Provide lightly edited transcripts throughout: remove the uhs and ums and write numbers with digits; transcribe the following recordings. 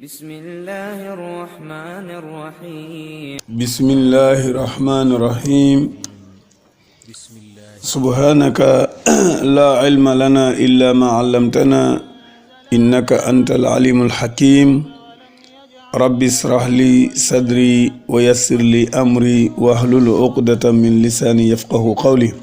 بسم الله الرحمن الرحيم بسم الله الرحمن الرحيم سبحانك لا علم لنا إلا ما علمتنا إنك أنت العليم الحكيم رب اشرح لي صدري ويسر لي أمري واحلل عقدة من لساني يفقه قولي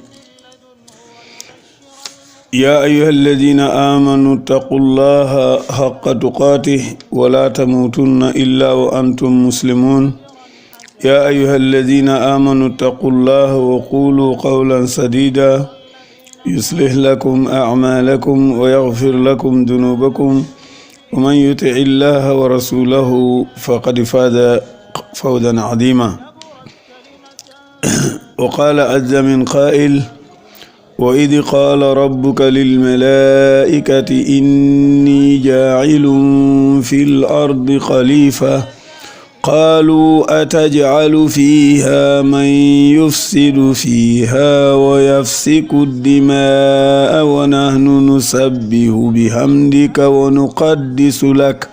يا أيها الذين آمنوا اتقوا الله حق تقاته ولا تموتن إلا وأنتم مسلمون يا أيها الذين آمنوا اتقوا الله وقولوا قولا سديدا يصلح لكم أعمالكم ويغفر لكم ذنوبكم ومن يطع الله ورسوله فقد فاز فوزا عظيما وقال عز من قائل وإذ قال ربك للملائكة إني جاعل في الأرض خليفة قالوا أتجعل فيها من يفسد فيها ويفسك الدماء ونحن نسبح بحمدك ونقدس لك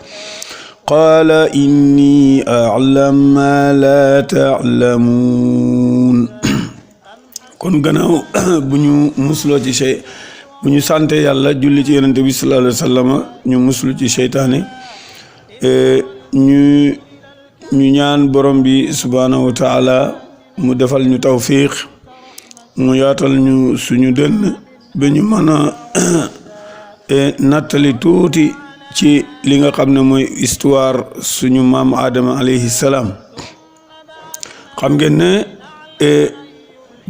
قال إني أعلم ما لا تعلمون kon gannaaw bu ñu musloo ci bu ñu sante yàlla julli ci yonent bi sallallahu alayhi wa sallam ñu muslu ci seytaane ñu ñaan borom bi subhaanahu wa taala mu defal ñu tawfiq mu yaatal ñu suñu dënn ba ñu mën a nattali tuuti ci li nga xam ne mooy histoire suñu maam Adama alayhi salaam xam ngeen ne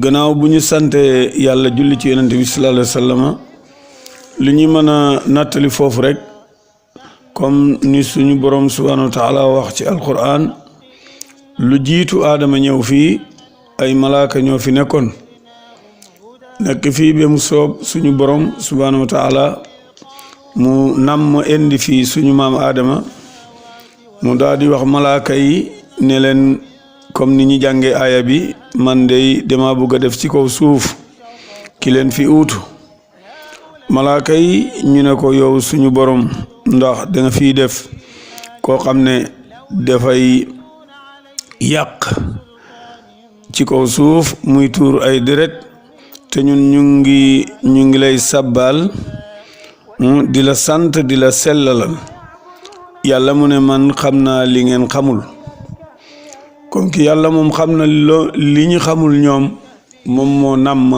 gannaaw bu ñu sante yàlla julli ci yonent bi sallallahu alayhi wa sallam li ñu mën a nattali foofu rek comme ni suñu borom subhanahu wa taala wax ci alquran lu jiitu aadama ñëw fii ay malaaka ñoo fi nekkoon nekk fii ba mu soob suñu borom subhanahu wa taala mu namm indi fii suñu maam aadama mu daal di wax malaaka yi ne leen comme ni ñu jàngee aaya bi man dey dama bëgg a def ci kaw suuf ki leen fi uutu malaaka yi ñu ne ko yow suñu borom ndax danga fiy def koo xam ne dafay yàq ci kaw suuf muy tuur ay deret te ñun ñu ngi lay sabbal di la sant di la sellalal yàlla mu ne man xam naa li ngeen xamul comme ki yàlla moom xam na li ñu xamul ñoom moom moo namm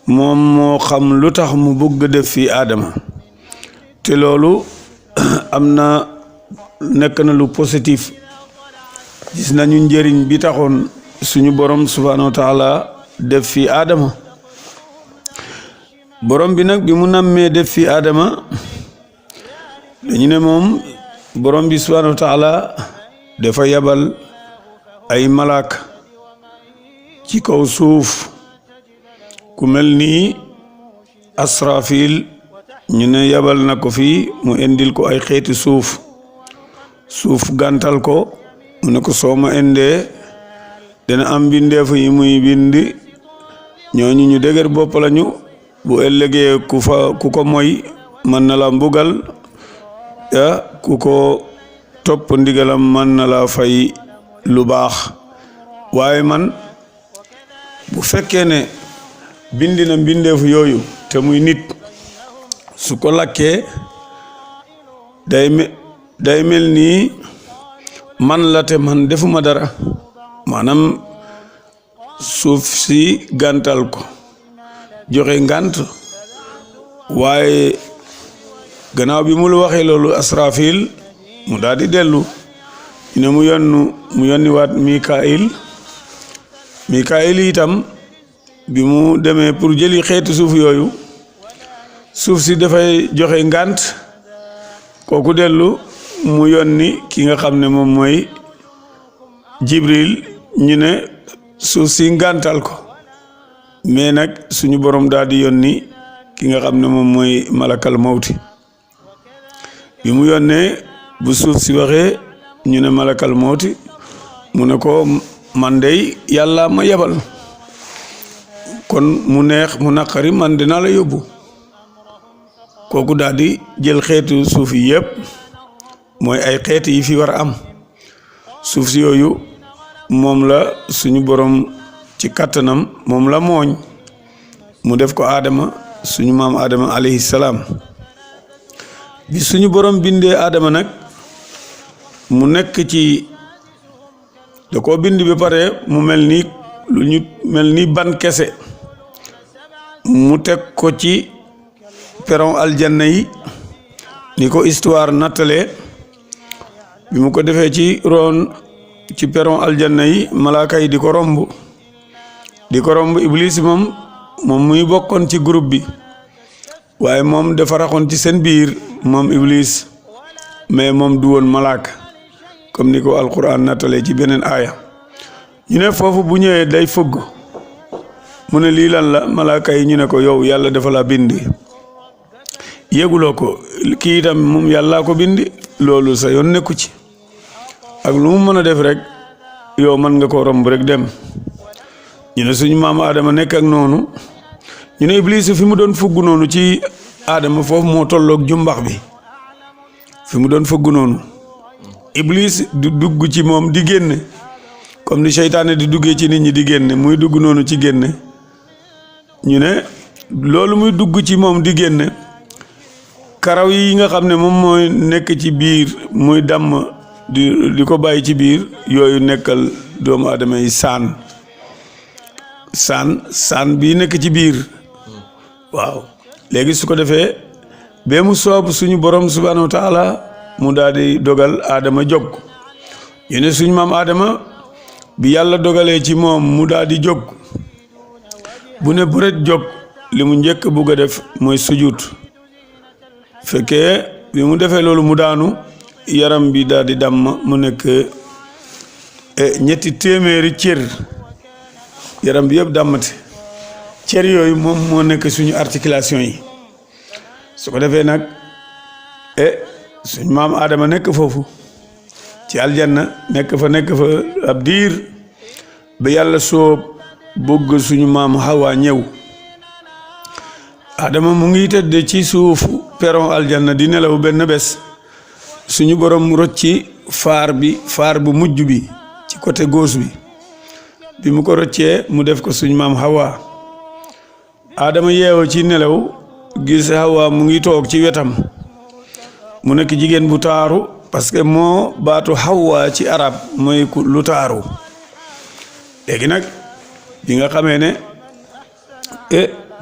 moo xam lu tax mu bëgg def fii aadama te loolu am na nekk na lu positif gis nañu njëriñ bi taxoon suñu borom subhanahu wa taala def fii aadama borom bi nag bi mu nammee def fii aadama dañu ne moom borom bi subhanahu wa taala dafa yabal ay malaak ci kaw suuf ku mel ni Asrafil ñu ne yabal na ko fii mu indil ko ay xeeti suuf gàntal ko mu ne ko soo ma indee dana am bindeef yi muy bind ñooñu ñu dëgër bopp lañu bu ëllëgee ku ko moy mën na la mbugal ku ko topp ndigalam man na la fay lu baax waaye man bu fekkee ne bindi na mbindeefu yooyu te muy nit su ko lakkee day mel nii man la te man defuma dara maanaam suuf si gàntal ko joxe ngànt waaye gannaaw bi mu lu waxee loolu Asrafil mu daal di dellu ne mu yónni waat Mikaayil itam bi mu demee pour jëli xeeti suuf yooyu suuf si dafay joxe ngànt kooku dellu mu yónni ki nga xam ne moom mooy Jibril ñu ne suuf si ngàntal ko mais nag suñu borom daal di yónni ki nga xam ne moom mooy malakal mawti bi mu yónnee bu suuf si waxee ñu ne malakal mawti mu ne ko man dey yàlla ma yebal kon mu neex mu naqari man dinaa la yóbbu kooku daal di jël xeetu suuf yi yëpp mooy ay xeet yi fi war a am suuf si yooyu moom la suñu borom ci kattanam moom la mooñ mu def ko aadama suñu maam aadama alayhi salaam bi suñu borom bindee aadama nag mu nekk ci da koo bind ba pare mu mel ni lu ñu mel ni ban kese mu teg ko ci peron aljanna yi ni ko histoire nattalee bi mu ko defee ci roon ci peron aljanna yi malaaka yi di ko romb iblis moom muy bokkoon ci groupe bi waaye moom dafa raxoon ci seen biir moom iblis mais moom du woon malaaka comme ni ko alquran nattalee ci beneen aaya ñu ne foofu bu ñëwee day fëgg mu ne lii lan la malaaka yi ñu ne ko yow yàlla dafa la bind yéguloo ko kii itam moom yàllaa ko bind loolu sa yoon nekku ci ak lu mu mën a def rek yow mën nga ko romb rek dem ñu ne suñu maam Adama nekk ak noonu ñu ne Iblis fi mu doon fugg noonu ci Adama foofu moo tolloog jumbax bi fi mu doon fugg noonu Iblis du dugg ci moom di génne comme ni seytaane di duggee ci nit ñi di génne muy dugg noonu ci génne ñu ne loolu muy dugg ci moom di génne karaw yi nga xam ne moom mooy nekk ci biir muy damm di ko bàyyi ci biir yooyu nekkal doomu aadama yi saan bii nekk ci biir waaw léegi su ko defee ba mu soob suñu borom subhanahu wa taala mu daal di dogal aadama jóg ñu ne suñu maam aadama bi yàlla dogalee ci moom mu daal di jóg bu ne bëreet jóg li mu njëkk bugg a def mooy sujud fekkee bi mu defee loolu mu daanu yaram bi daal di damm mu nekk ñetti téeméeri cër yaram bi yëpp dammate cër yooyu moom moo nekk suñu articulation yi su ko defee nag suñu maam Adama nekk foofu ci aljanna nekk fa ab diir ba yàlla soob bëgg suñu maam Hawa ñëw Adama mu ngi tëdd ci suufu peron aljanna di nelaw benn bés suñu borom rocci faar bu mujj bi ci côté gauche bi mu ko roccee mu def ko suñu maam Hawa Adama yeewu ci nelaw gis Hawa mu ngi toog ci wetam mu nekk jigéen bu taaru parce que moo baatu Hawa ci arab mooy lu taaru léegi nag bi nga xamee ne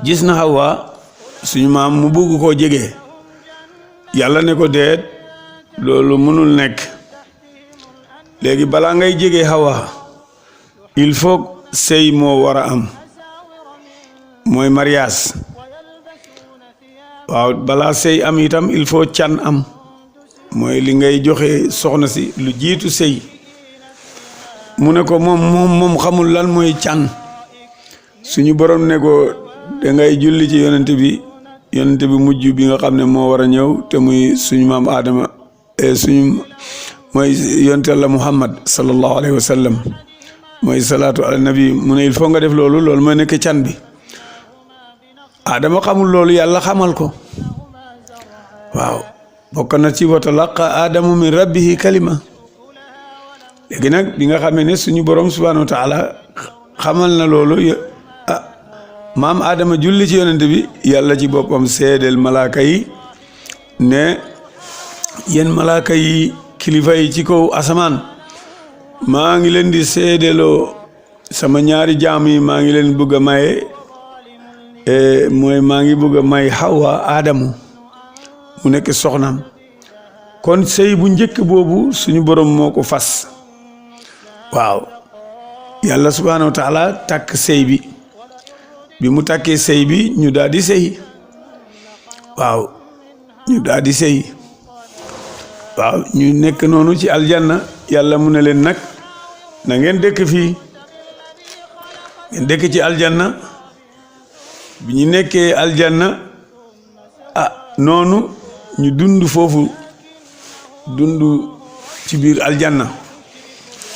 gis na Hawa suñu maam mu bugg koo jege yàlla ne ko deet loolu mënul nekk léegi balaa ngay jege Hawa il faut sëy moo war a am mooy mariage waaw balaa sëy am itam il faut can am mooy li ngay joxe soxna si lu jiitu sëy mu ne ko moom xamul lan mooy can suñu borom ne ko dangay julli ci yonent bi mujj bi nga xam ne moo war a ñëw te muy suñu maam Adama mooy yonent Yàlla Muhammad sallallahu alayhi wa sallam mooy salaatu ala nabi mu ne il faut nga def loolu mooy nekk can bi Adama xamul loolu yàlla xamal ko waaw bokk na ci wa talaqa Adamu min rabbihi kalima léegi nag bi nga xamee ne suñu borom subhanahu wa taala xamal na loolu maam Adama julli ci yonent bi yàlla ci boppam seedeel malaaka yi ne yéen malaaka yi kilifa yi ci kaw asamaan maa ngi leen di seedeloo sama ñaari jaam yi maa ngi leen bëgg a maye mooy maa ngi bëgg a may Hawa Adamu mu nekk soxnaam kon sëy bu njëkk boobu suñu borom moo ko fas waaw yàlla subhanahu wa taala takk sëy bi mu takkee sëy bi ñu daal di sëy waaw ñu nekk noonu ci aljanna yàlla mu ne leen nag na ngeen dëkk fii ngeen dëkk ci aljanna bi ñu nekkee aljanna noonu ñu dund foofu dund ci biir aljanna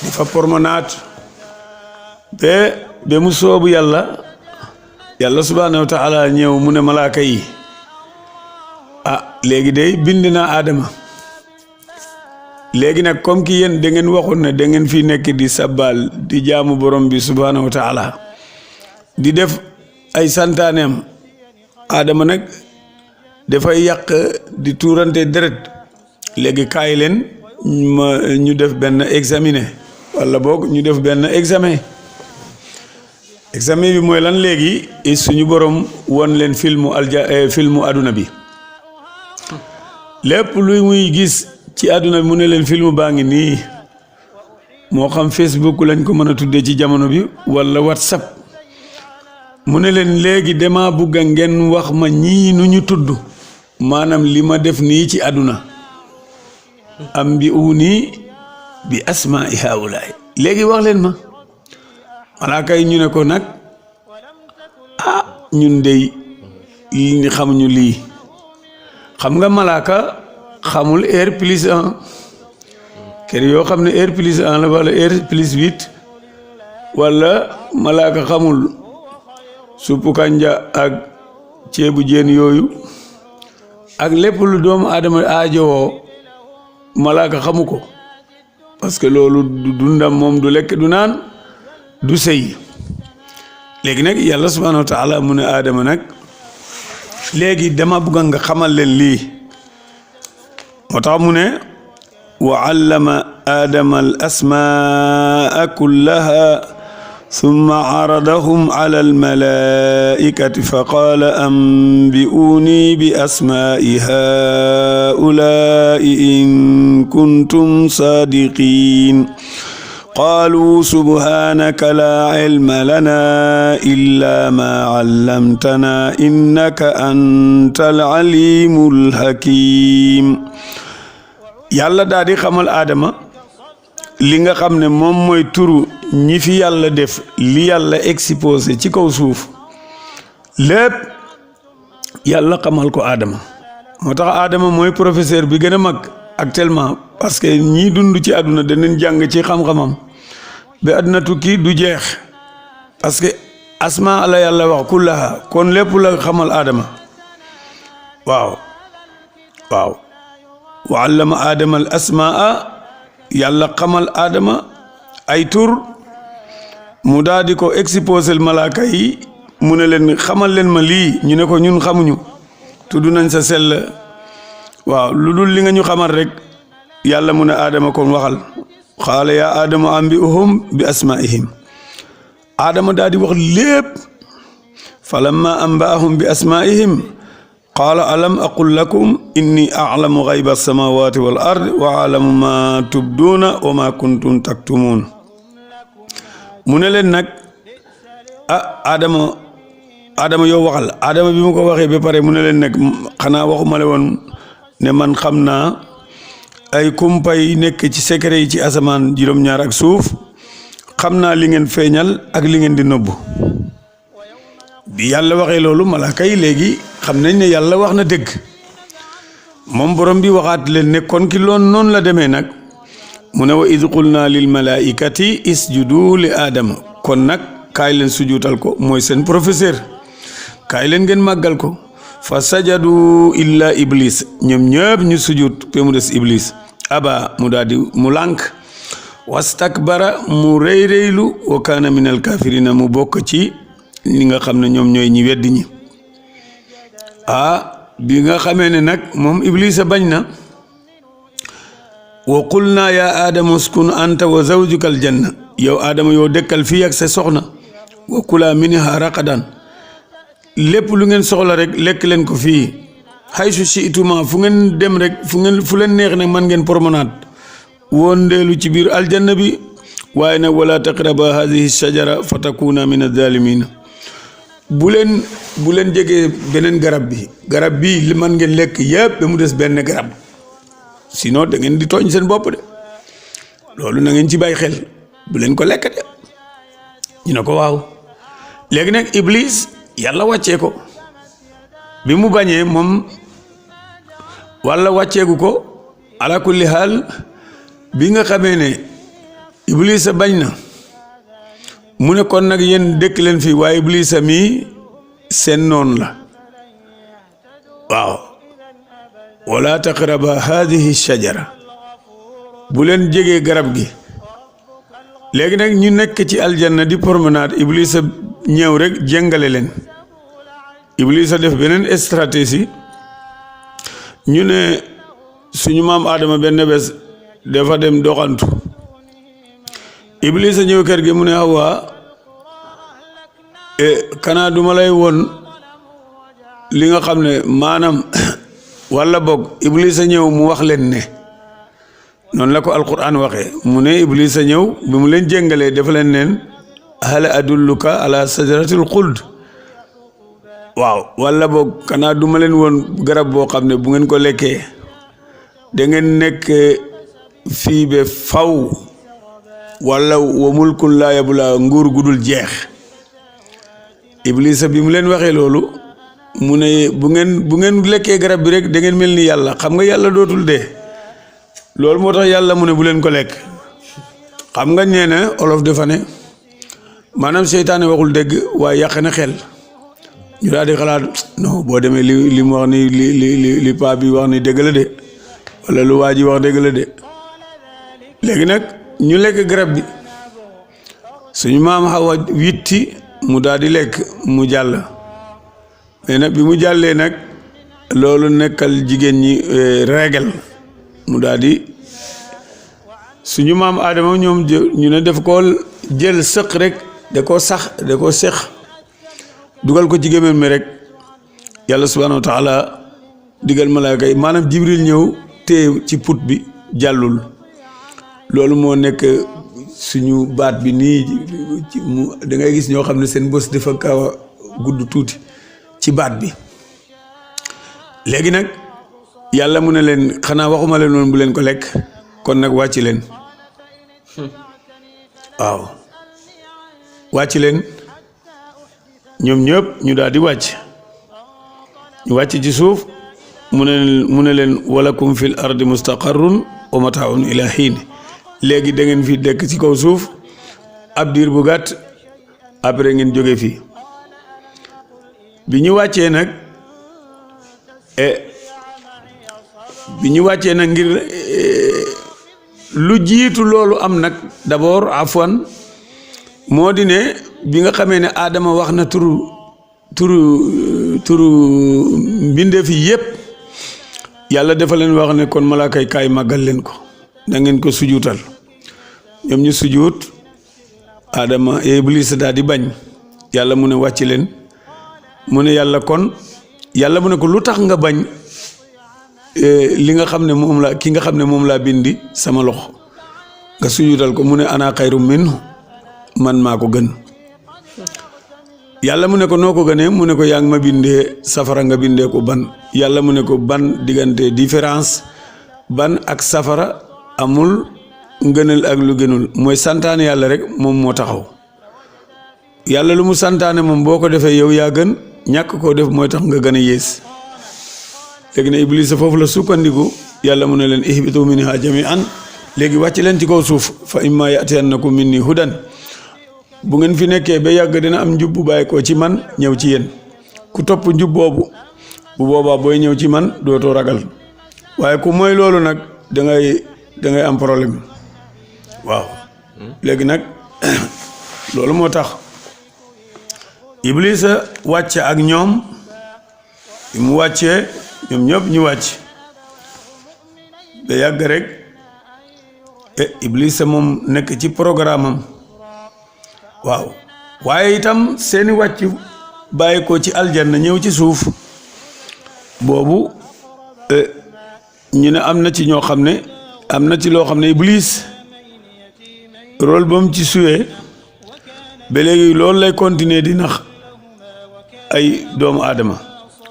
di fa promenade ba mu soobu yàlla subhanahu wa taala ñëw mu ne malaaka yi léegi day bind naa Adama léegi nag comme ki yéen da ngeen waxoon ne da ngeen fi nekk di sabbal di jaamu borom bi subhanahu wa taala di def ay santaaneem Adama nag dafay yàq di tuurante deret léegi kaay leen ñu def benn examiné wala boog ñu def benn examen bi mooy lan léegi suñu borom won leen filmu aduna bi lépp luy muy gis ci aduna bi mu ne leen film baa ngi nii moo xam Facebook lañ ko mën a tuddee ci jamono bi wala WhatsApp mu ne leen léegi dama bugg a ngeen wax ma ñii nu ñu tudd maanaam li ma def nii ci aduna am bi uuni bi asmaai haulaay léegi wax leen ma malaaka yi ñu ne ko nag ñun dey li xamuñu lii xam nga malaaka xamul R+1 kër yoo xam ne R+1 la wala R+8 wala malaaka xamul suppu kanja ak ceebu jeen yooyu ak lépp lu doomu aadama aajowoo malaaka xamu ko parce que loolu du dundam moom du lekk du naan du sëy léegi nag yàlla subhanahu wa taala mu ne aadama nag léegi dama bëgg nga xamal leen lii moo tax mu ne wa allama aadama al asmaa kullaha ثم عرضهم على الملائكة فقال أنبئوني بأسماء هؤلاء إن كنتم صادقين قالوا سبحانك لا علم لنا إلا ما علمتنا إنك أنت العليم الحكيم يلا دادي خمال آدم li nga xam ne moom mooy turu ñi fi yàlla def li yàlla exposé ci kaw suuf lépp yàlla xamal ko Adama moo tax Adama mooy professeur bi gën a mag actuellement parce que ñii dund ci àdduna danañ jàng ci xam-xamam ba àdduna tukki du jeex parce que asma la yàlla wax kullaha kon lépp la xamal Adama waaw wa allama Adama al asmaa yàlla xamal Adama ay tur mu daal di ko exposel malaaka yi mu ne leen xamal leen ma lii ñu ne ko ñun xamuñu tudd nañ sa sell waaw lu dul li nga ñu xamal rek yàlla mu ne Adama kon waxal xaala yaa Adama ambi'uhum bi asmaihim Adama daal di wax lépp falamma amba'ahum bi asmaihim qaala alam aqul lakum inni a'lamu ghayba as-samawati wal ardi wa a'lamu ma tubduna wa ma kuntum taktumun mu ne leen nag Adama yow waxal Adama bi mu ko waxee ba pare mu ne leen nag xanaa waxuma le woon ne man xam naa ay kumpay nekk ci secret yi ci asamaan juróom-ñaar ak suuf xam naa li ngeen feeñal ak li ngeen di nëbbu bi yàlla waxee loolu malaaka yi léegi xam nañ ne yàlla wax na dëgg moom borom bi waxaat leen ne kon ki loon noonu la demee nag mu ne wa id qulna lil malaikati isjudu li aadama kon nag kaay leen sujuutal ko mooy seen professeur kaay leen ngeen màggal ko fa sajadu illa iblis ñoom ñëpp ñu sujud pe mu des iblis aba mu daal di mu lànk wastakbara mu rëy-rëylu wa kaana min al kafirina mu bokk ci ñi nga xam ne ñoom ñooy ñi weddi ñi bi nga xamee ne nag moom iblis a bañ na wa qulna ya aadama uskun anta wa zawjuka al janna yow aadama yow dëkkal fii ak sa soxna wa kula minha raqadan lépp lu ngeen soxla rek lekk leen ko fii haysu shi'tuma fu ngeen dem rek fu leen neex nag man ngeen promenade woon ndeelu ci biir aljanna bi waaye nag wala taqraba hadhihi shajara fa takuna min adh-dhalimin bu leen jegee beneen garab bi li man ngeen lekk yëpp ba mu des benn garab sinon da ngeen di tooñ seen bopp de loolu na ngeen ci bàyyi xel bu leen ko lekk de ñu ne ko waaw léegi nag iblis yàlla wàccee ko bi mu bañee moom walla wàcceegu ko ala kulli haal bi nga xamee ne iblis a bañ na mu ne kon nag yéen dëkk leen fii waaye iblis a mi seen noon la waaw wala taqraba hadihi shajara bu leen jegee garab gi léegi nag ñu nekk ci aljanna di promenade Iblis a ñëw rek jëngale leen Iblis a def beneen stratégie ñu ne suñu maam Adama benn bés dafa dem doxantu Iblis a ñëw kër gi mu ne Hawa kanaa duma lay woon li nga xam ne maanaam walla boog Iblis a ñëw mu wax leen ne noonu la ko alquran waxee mu ne Iblis a ñëw bi mu leen jëngalee dafa leen neen hal adulluka ala sajaratil xuld waaw walla boog kanaa duma leen woon garab boo xam ne bu ngeen ko lekkee da ngeen nekk fii be faw walla wa mulkun laa yabla nguur gudul jeex Iblis bi mu leen waxee loolu mu ne bu ngeen lekkee garab bi rek da ngeen mel ni yàlla xam nga yàlla dootul dee loolu moo tax yàlla mu ne bu leen ko lekk xam nga nee na olof dafa ne maanaam seytaane waxul dëgg waaye yàq na xel ñu daal di xalaat non boo demee li mu wax ni li paa bi wax ni dëgg la de walla lu waa ji wax dëgg la de léegi nag ñu lekk garab bi suñu maam Hawa witti mu daal di lekk mu jàll mais nag bi mu jàllee nag loolu nekkal jigéen ñi régal mu daal di suñu maam Adama ñoom ñu ne def ko jël sëq rek da ko sax da ko sex dugal ko ci gémmiñ mi rek yàlla subhanahu wa taala digal malaaka yi maanaam Jibril ñëw téye ci put bi jàllul loolu moo nekk suñu baat bi nii da ngay gis ñoo xam ne seen bës dafa kaw a gudd tuuti ci baat bi léegi nag yàlla mu ne leen xanaa waxuma leen noonu bu leen ko lekk kon nag wàcc leen waaw wàcc leen ñoom ñëpp ñu daal di wàcc ñu wàcc ci suuf mu ne leen walakum fil ardi mustaqarrun wa mataun ila hiin léegi da ngeen fi dekk ci kaw suuf ab diir bu gàtt après ngeen jóge fii bi ñu wàccee nag ngir lu jiitu loolu am nag d'abord afwan moo di ne bi nga xamee ne Adama wax na turu mbindeef yi yépp yàlla dafa leen wax ne kon malaakay kaay màggal leen ko da ngeen ko sujuutal ñoom ñu sujuut Adama Iblis daal di bañ yàlla mu ne wàcc leen mu ne yàlla kon yàlla mu ne ko lu tax nga bañ li nga xam ne moom la ki nga xam ne moom laa bindi sama loxo nga sujuutal ko mu ne ana xayru minhu man maa ko gën yàlla mu ne ko noo ko gënee mu ne ko yaa ngi ma bindee safara nga bindee ko ban yàlla mu ne ko ban diggante différence ban ak safara amul ngënal ak lu gënul mooy santaane yàlla rek moom moo taxaw yàlla lu mu santaane moom boo ko defee yow yaa gën ñàkk koo def mooy tax nga gën a yées léegi ne Iblis foofu la sukkandiku yàlla mu ne leen ihbitu minha jami'an léegi wàcc leen ci kaw suuf fa imma ya'tiyannakum minni hudan bu ngeen fi nekkee ba yàgg dina am njub bu bàyyi ko ci man ñëw ci yéen ku topp njub boobu bu boobaa booy ñëw ci man dootoo ragal waaye ku mooy loolu nag da ngay am problème waaw léegi nag loolu moo tax Iblis wàcce ak ñoom bi mu wàccee ñoom ñëpp ñu wàcc ba yàgg rek Iblis moom nekk ci programme am waaw waaye itam seeni wàcc bàyyi ko ci aljanna ñëw ci suuf boobu ñu ne am na ci ñoo xam ne am na ci loo xam ne Iblis rôle ba mu ci suyee ba léegi loolu lay continuer di nax ay doomu aadama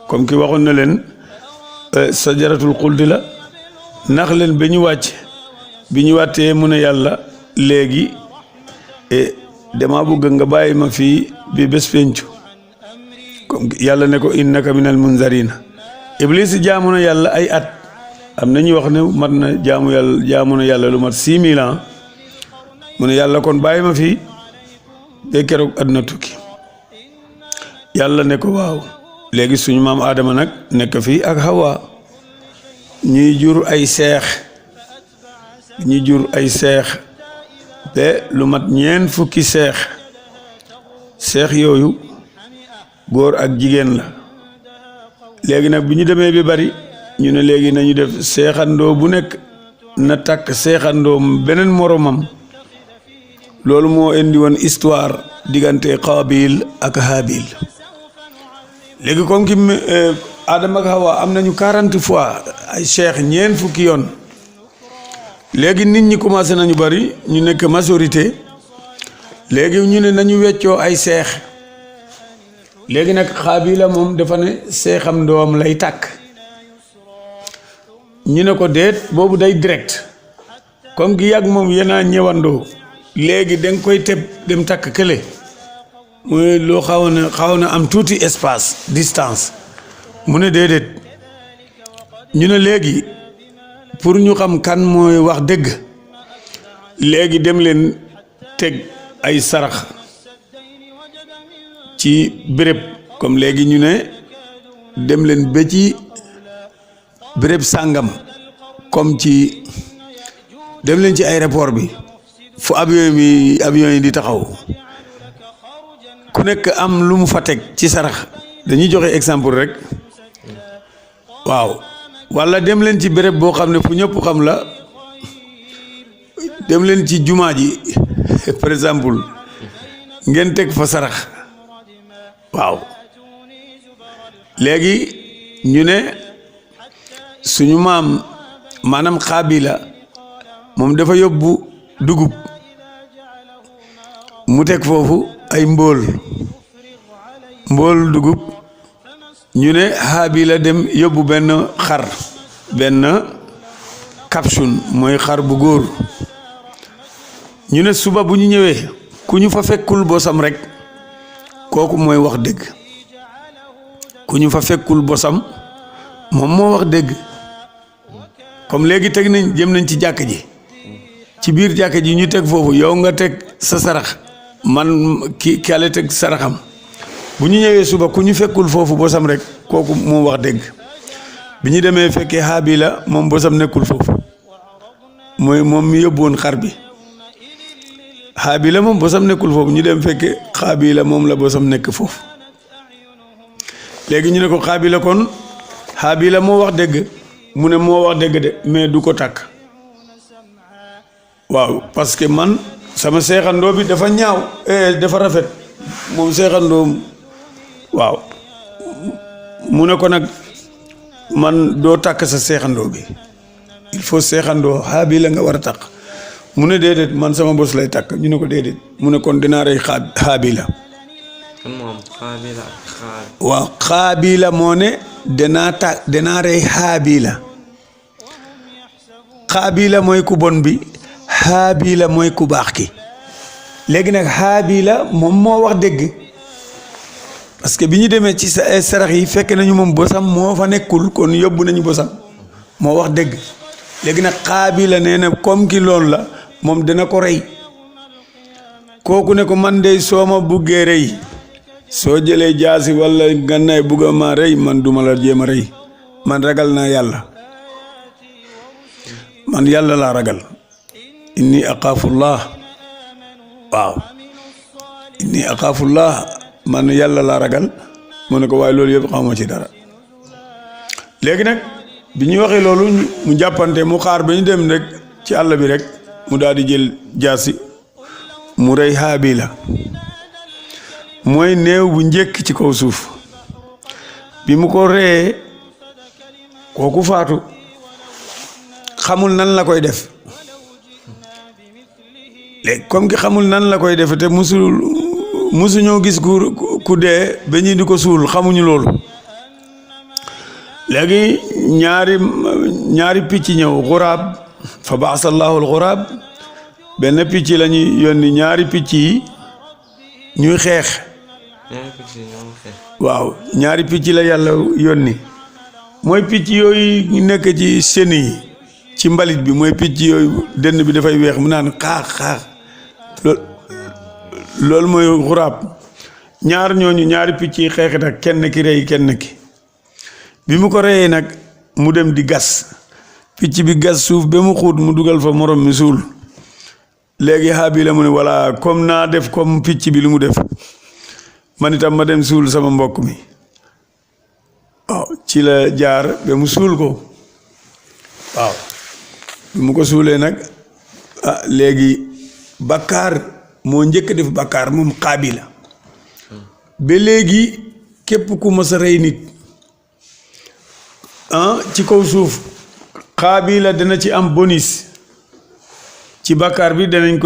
comme ki waxoon na leen sajaratul xuldi la nax leen ba ñu wàcc bi ñu wàttee mu ne yàlla léegi dama bëgg nga bàyyi ma fii bi bés pencu comme yàlla ne ko innaka minal munzarina Iblis jaamu na yàlla ay at am na ñuy wax ne mat na jaamu na yàlla lu mat 6000 ans mu ne yàlla kon bàyyi ma fii ba keroog àdduna tukki yàlla ne ko waaw léegi suñu maam Adama nag nekk fii ak Hawa ñuy jur ay seex ñu jur ay seex be lu mat ñeen fukki seex yooyu góor ak jigéen la léegi nag bi ñu demee bi bari ñu ne léegi nañu def seexandoo bu nekk na takk seexandoo beneen moromam loolu moo indi woon histoire diggante Qaabil ak Haabil léegi comme ki Adama ak Hawa am nañu 40 fois ay seex ñeen fukki yoon léegi nit ñi commencé nañu bari ñu nekk majorité léegi ñu ne nañu weccoo ay seex léegi nag Xaabila moom dafa ne seexam ndoom lay tàkk ñu ne ko déet boobu day direct comme gi yàgg moom yéen a ñëwandoo léegi danga koy teb dem takk kële mooy loo xaw na am tuuti espace distance mu ne déedéet ñu ne léegi pour ñu xam kan mooy wax dëgg léegi dem leen teg ay sarax ci béréb comme léegi ñu ne dem leen ba ci béréb sàngam comme ci dem leen ci aéroport bi fu avion yi di taxaw ku nekk am lu mu fa teg ci sarax dañuy joxe exemple rek waaw walla dem leen ci béréb boo xam ne fu ñëpp xam la dem leen ci jumaa ji par exemple ngeen teg fa sarax waaw léegi ñu ne suñu maanaam Xaabila moom dafa yóbbu dugub mu teg foofu ay mbool dugub ñu ne Haabila dem yóbbu benn xar benn kapsun mooy xar bu góor ñu ne suba bu ñu ñëwee ku ñu fa fekkul bosam rek kooku mooy wax dëgg ku ñu fa fekkul bosam moom moo wax dëgg comme léegi teg nañ jëm nañ ci jàkk ji ci biir jàkk ji ñu teg foofu yow nga teg sa sarax man kale teg saraxam bu ñu ñëwee suba ku ñu fekkul foofu bosam rek kooku moo wax dëgg bi ñu demee fekkee Haabila moom bosam nekkul foofu mooy moom mi yóbbu woon xar bi Haabila moom bosam nekkul foofu ñu dem fekkee Xaabila moom la bosam nekk foofu léegi ñu ne ko Xaabila kon Haabila moo wax dëgg mu ne moo wax dëgg de mais du ko takk waaw parce que man sama seexandoo bi dafa ñaaw dafa rafet moom seexandoo waaw mu ne ko nag man doo takk sa seexandoo bi il faut seexandoo Haabila nga war a takk mu ne déedéet man sama bos lay takk ñu ne ko déedéet mu ne kon dinaa rey Haabila waaw Xaabila moo ne danaa rey Haabila Xaabila mooy ku bon bi Haabila mooy ku baax ki léegi nag Haabila moom moo wax dëgg parce que bi ñu demee ci sarax yi fekk nañu moom bosam moo fa nekkul kon yóbbu nañu bosam moo wax dëgg léegi nag Xaabila nee na comme ki loolu la moom dana ko rey kooku ne ko man de soo ma buggee rey soo jëlee jaasi walla gannaay bugga ma rey man duma la jéem a rey man ragal naa yàlla man yàlla laa ragal inni aqaafullah waaw inni aqaafullah man yàlla laa ragal mu ne ko waaye loolu yëpp xawma ci dara léegi nag bi ñu waxee loolu mu jàppante mu xaar ba ñu dem rek ci àll bi rek mu daal di jël jaasi mu rey Haabila mooy néew bu njëkk ci kaw suuf bi mu ko reyee kooku faatu xamul nan la koy def léegi comme ki xamul nan la koy def te musuñoo gis ku dee ba ñi di ko suul xamuñu loolu léegi ñaari picc ñëw xuraab fa baasallahu alxuraab benn picc la ñuy yónni ñaari picc yi ñuy xeex waaw ñaari picc la yàlla yónni mooy picc yooyu nekk ci seni yi ci mbalit bi mooy picc yooyu dënn bi dafay weex mu naan xaax loolu mooy xuraab ñaari picc yi xeex nag kenn ki rey kenn ki bi mu ko reyee nag mu dem di gas picc bi gas suuf ba mu xuut mu dugal fa morom mi suul léegi Haabila mu ne voilà comme naa def comme picc bi lu mu def man itam ma dem suul sama mbokk mi waaw ci la jaar ba mu suul ko waaw bi mu ko suulee nag léegi bakkaar moo njëkk def bakkaar moom Qaabila ba léegi képp ku mës a rey nit ci kaw suuf Qaabila dana ci am bonus ci bakkaar bi danañ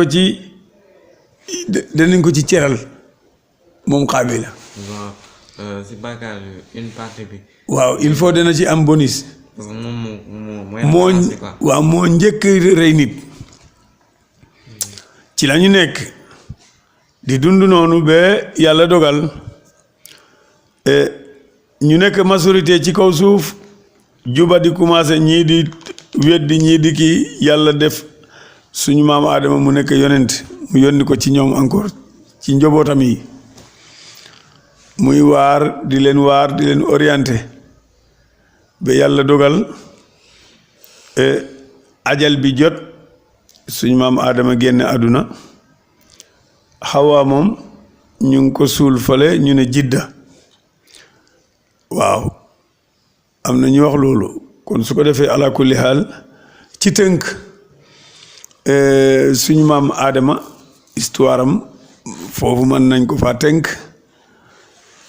ko ci ceral moom Qaabila si bakkaar bi une partie bi. waaw il faut dana ci am bonus. moo njëkk rey nit ci la ñu nekk di dund noonu ba yàlla dogal ñu nekk majorité ci kaw suuf juba di commencé ñii di weddi ñii di kii yàlla def suñu maam Adama mu nekk yonent mu yónni ko ci ñoom encore ci njobootam yi muy waar di leen orienté ba yàlla dogal ajal bi jot suñu maam Adama génn àdduna Hawa moom ñu ngi ko suul fale ñu ne Jidda waaw am na ñu wax loolu kon su ko defee ala kulli haal ci tënk suñu maam Adama histoire am foofu mën nañ ko fa tënk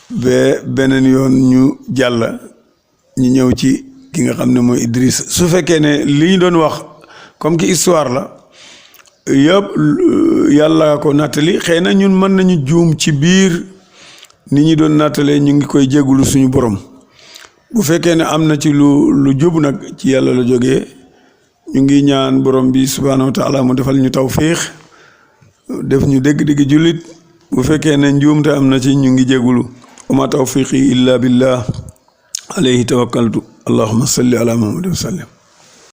ba beneen yoon ñu jàll ñu ñëw ci ki nga xam ne mooy Idriss su fekkee ne li ñu doon wax comme que histoire la yëpp yàlla ko nattali xëy na ñun mën nañu juum ci biir ni ñu doon nattalee ñu ngi koy jéggulu suñu borom bu fekkee ne am na ci lu jub nag ci yàlla la jógee ñu ngi ñaan borom bi subhaanahu wa taala mu defal ñu tawfiix def ñu dégg-dégg jullit bu fekkee ne njuumte am na ci ñu ngi jéggulu wa ma tawfiqi illa billah alayhi tawakkaltu allahumma salli ala muhammad wa sallim